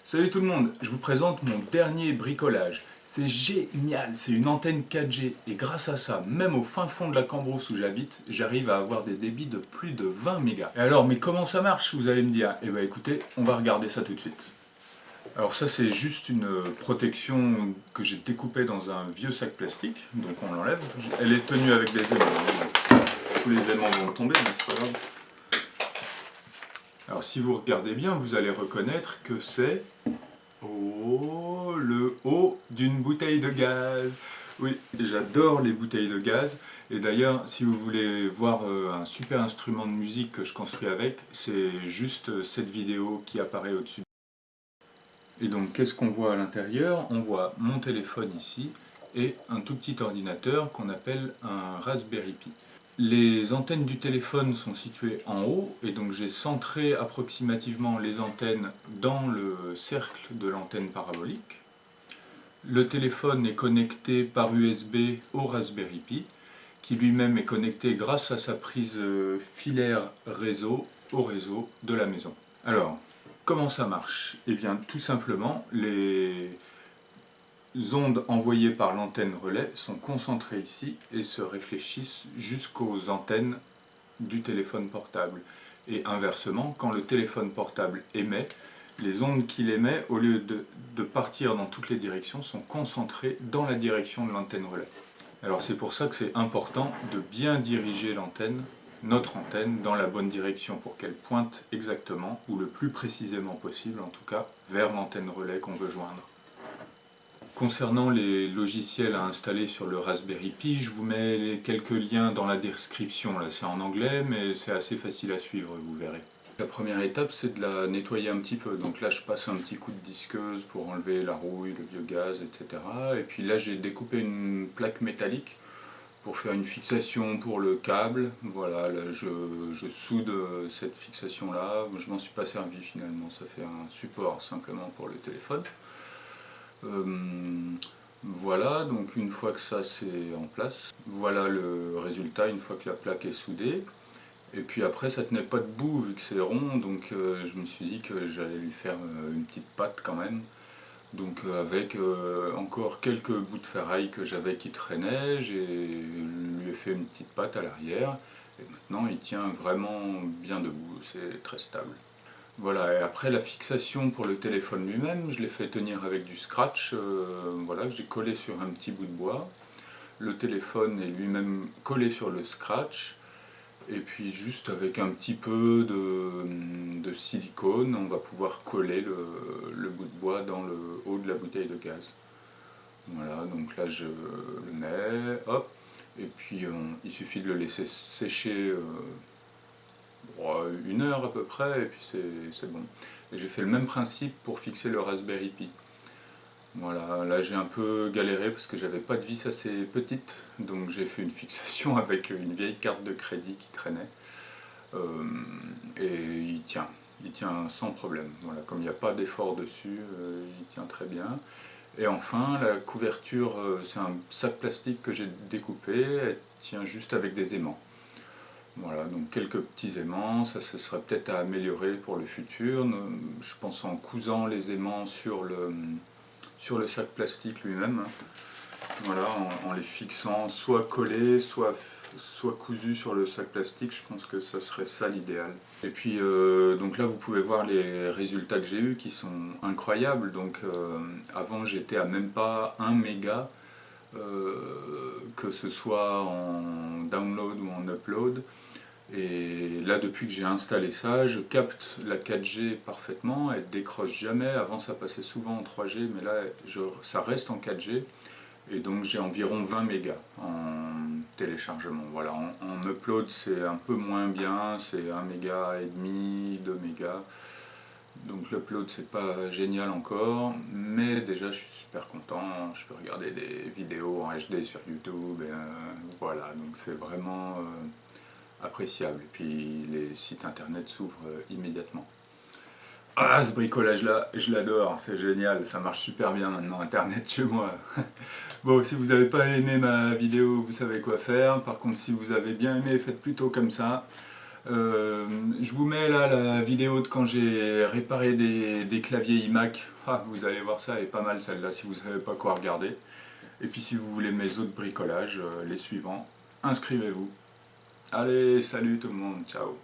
Salut tout le monde, je vous présente mon dernier bricolage. C'est génial, c'est une antenne 4G et grâce à ça, même au fin fond de la Cambrousse où j'habite, j'arrive à avoir des débits de plus de 20 mégas. Et alors, mais comment ça marche, vous allez me dire? Eh bien écoutez, on va regarder ça tout de suite. Alors ça c'est juste une protection que j'ai découpée dans un vieux sac plastique, donc on l'enlève. Elle est tenue avec des aimants. Tous les aimants vont tomber, mais c'est pas grave. Alors si vous regardez bien, vous allez reconnaître que c'est le haut d'une bouteille de gaz. Oui, j'adore les bouteilles de gaz. Et d'ailleurs, si vous voulez voir un super instrument de musique que je construis avec, c'est juste cette vidéo qui apparaît au-dessus. Et donc, qu'est-ce qu'on voit à l'intérieur? On voit mon téléphone ici et un tout petit ordinateur qu'on appelle un Raspberry Pi. Les antennes du téléphone sont situées en haut et donc j'ai centré approximativement les antennes dans le cercle de l'antenne parabolique. Le téléphone est connecté par USB au Raspberry Pi qui lui-même est connecté grâce à sa prise filaire réseau au réseau de la maison. Alors, comment ça marche? Eh bien, tout simplement, les ondes envoyées par l'antenne relais sont concentrées ici et se réfléchissent jusqu'aux antennes du téléphone portable. Et inversement, quand le téléphone portable émet, les ondes qu'il émet, au lieu de partir dans toutes les directions, sont concentrées dans la direction de l'antenne relais. Alors c'est pour ça que c'est important de bien diriger l'antenne, notre antenne, dans la bonne direction pour qu'elle pointe exactement, ou le plus précisément possible en tout cas, vers l'antenne relais qu'on veut joindre. Concernant les logiciels à installer sur le Raspberry Pi, je vous mets quelques liens dans la description. Là, c'est en anglais, mais c'est assez facile à suivre, vous verrez. La première étape, c'est de la nettoyer un petit peu. Donc là, je passe un petit coup de disqueuse pour enlever la rouille, le vieux gaz, etc. Et puis là, j'ai découpé une plaque métallique pour faire une fixation pour le câble. Voilà, là, je soude cette fixation-là. Je m'en suis pas servi finalement. Ça fait un support simplement pour le téléphone. Voilà, donc une fois que ça c'est en place, voilà le résultat une fois que la plaque est soudée. Et puis après ça tenait pas debout vu que c'est rond, donc je me suis dit que j'allais lui faire une petite patte quand même. Donc avec encore quelques bouts de ferraille que j'avais qui traînaient, j'ai lui ai fait une petite patte à l'arrière. Et maintenant il tient vraiment bien debout, c'est très stable. Voilà, et après la fixation pour le téléphone lui-même, je l'ai fait tenir avec du scratch, voilà, que j'ai collé sur un petit bout de bois. Le téléphone est lui-même collé sur le scratch, et puis juste avec un petit peu de silicone, on va pouvoir coller le bout de bois dans le haut de la bouteille de gaz. Voilà, donc là je le mets, hop, et puis il suffit de le laisser sécher une heure à peu près, et puis c'est bon. Et j'ai fait le même principe pour fixer le Raspberry Pi. Voilà, là j'ai un peu galéré parce que j'avais pas de vis assez petite, donc j'ai fait une fixation avec une vieille carte de crédit qui traînait. Et il tient sans problème. Voilà, comme il n'y a pas d'effort dessus, il tient très bien. Et enfin, la couverture, c'est un sac plastique que j'ai découpé, elle tient juste avec des aimants. Voilà, donc quelques petits aimants, ça ce serait peut-être à améliorer pour le futur. Je pense en cousant les aimants sur le sac plastique lui-même. Voilà, en les fixant soit collés, soit cousus sur le sac plastique, je pense que ça serait ça l'idéal. Et puis donc là vous pouvez voir les résultats que j'ai eus qui sont incroyables. Donc avant j'étais à même pas 1 méga, que ce soit en download ou en upload. Et là, depuis que j'ai installé ça, je capte la 4G parfaitement, elle décroche jamais. Avant, ça passait souvent en 3G, mais là, ça reste en 4G. Et donc, j'ai environ 20 mégas en téléchargement. Voilà, en upload, c'est un peu moins bien, c'est 1 méga et demi, 2 mégas. Donc l'upload c'est pas génial encore, mais déjà je suis super content, je peux regarder des vidéos en HD sur YouTube, et, voilà, donc c'est vraiment appréciable. Et puis les sites internet s'ouvrent immédiatement. Ah, ce bricolage là, je l'adore, c'est génial, ça marche super bien maintenant internet chez moi. Bon, si vous n'avez pas aimé ma vidéo, vous savez quoi faire. Par contre, si vous avez bien aimé, faites plutôt comme ça. Je vous mets là la vidéo de quand j'ai réparé des claviers iMac. Ah, vous allez voir ça, elle est pas mal celle-là si vous savez pas quoi regarder. Et puis si vous voulez mes autres bricolages, les suivants, inscrivez-vous. Allez, salut tout le monde, ciao.